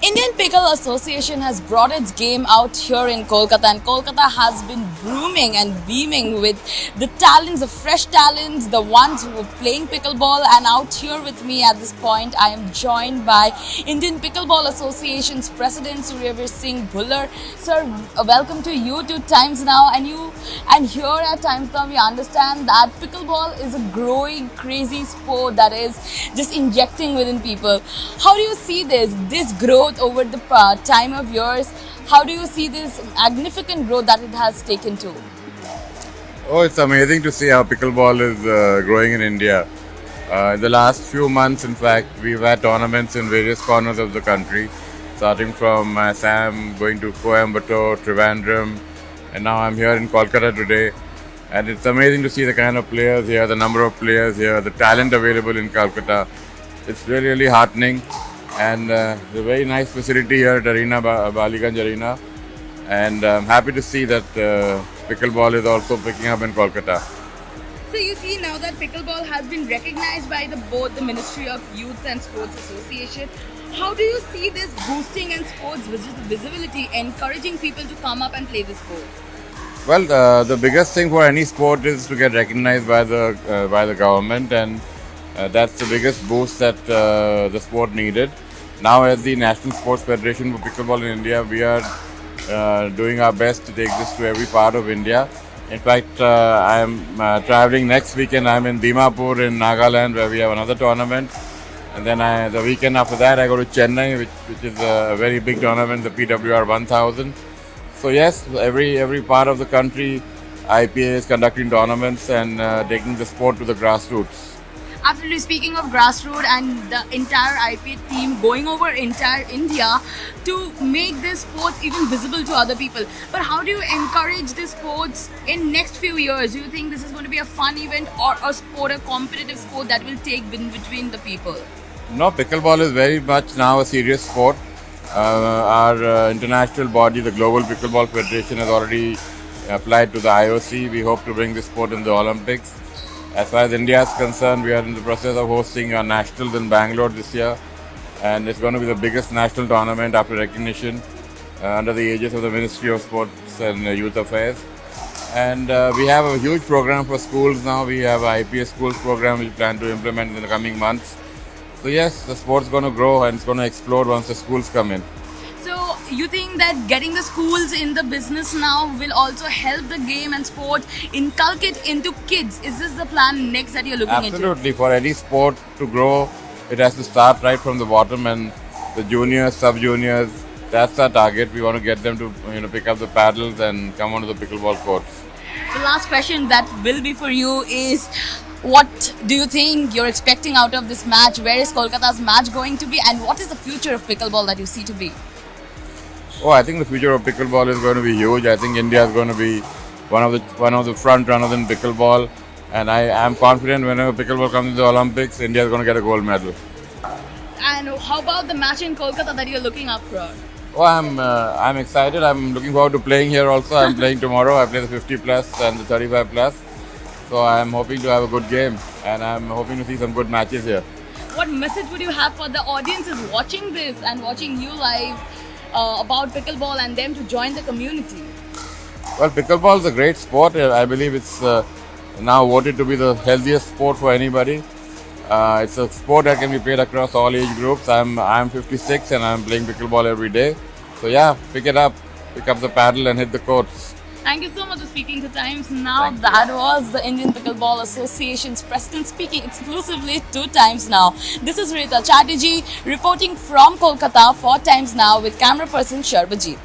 Indian Pickle Association has brought its game out here in Kolkata, and Kolkata has been booming and beaming with the talents, the fresh talents, the ones who are playing pickleball. And out here with me at this point, I am joined by Indian Pickleball Association's President Suryavir Singh Bhullar. Sir, welcome to you to Times Now. And here at Times Now, we understand that pickleball is a growing, crazy sport that is just injecting within people. How do you see this growth over the time of years? How do you see this magnificent growth that it has taken to? Oh, it's amazing to see how pickleball is growing in India. In the last few months, in fact, we've had tournaments in various corners of the country, starting from Assam, going to Coimbatore, Trivandrum, and now I'm here in Kolkata today. And it's amazing to see the kind of players here, the number of players here, the talent available in Kolkata. It's really, really heartening. And the very nice facility here at Arena, Baliganj Arena. And I'm happy to see that pickleball is also picking up in Kolkata. So you see now that pickleball has been recognized by both the Ministry of Youth and Sports Association. How do you see this boosting and sports visibility, encouraging people to come up and play this sport? Well, the biggest thing for any sport is to get recognized by the government, and that's the biggest boost that the sport needed. Now, as the National Sports Federation for Pickleball in India, we are doing our best to take this to every part of India. In fact, I am traveling next weekend. I'm in Dimapur in Nagaland, where we have another tournament. And then the weekend after that, I go to Chennai, which is a very big tournament, the PWR 1000. So yes, every part of the country, IPA is conducting tournaments and taking the sport to the grassroots. Absolutely. Speaking of grassroots and the entire IPA team going over entire India to make this sports even visible to other people. But how do you encourage this sports in next few years? Do you think this is going to be a fun event or a sport, a competitive sport that will take in between the people? No, pickleball is very much now a serious sport. Our international body, the Global Pickleball Federation, has already applied to the IOC. We hope to bring this sport in the Olympics. As far as India is concerned, we are in the process of hosting our nationals in Bangalore this year, and it's going to be the biggest national tournament after recognition under the aegis of the Ministry of Sports and Youth Affairs. And we have a huge program for schools now. We have an IPA schools program we plan to implement in the coming months. So yes, the sport's going to grow and it's going to explode once the schools come in. So you think that getting the schools in the business now will also help the game and sport inculcate into kids? Is this the plan next that you're looking into? Absolutely. For any sport to grow, it has to start right from the bottom, and the juniors, sub-juniors, that's our target. We want to get them to pick up the paddles and come onto the pickleball courts. The last question that will be for you is, what do you think you're expecting out of this match? Where is Kolkata's match going to be, and what is the future of pickleball that you see to be? Oh, I think the future of pickleball is going to be huge. I think India is going to be one of the front runners in pickleball, and I am confident whenever pickleball comes to the Olympics, India is going to get a gold medal. And how about the match in Kolkata that you're looking up for? Oh, I'm excited. I'm looking forward to playing here also. I'm playing tomorrow. I play the 50 plus and the 35 plus. So I'm hoping to have a good game, and I'm hoping to see some good matches here. What message would you have for the audiences watching this and watching you live about pickleball and them to join the community? Well, pickleball is a great sport. I believe it's now voted to be the healthiest sport for anybody. It's a sport that can be played across all age groups. I'm 56 and I'm playing pickleball every day. So yeah, pick it up, pick up the paddle and hit the courts. Thank you so much for speaking to Times Now. That was the Indian Pickleball Association's president speaking exclusively to Times Now. This is Rita Chatterjee reporting from Kolkata for Times Now with camera person Sharbajit.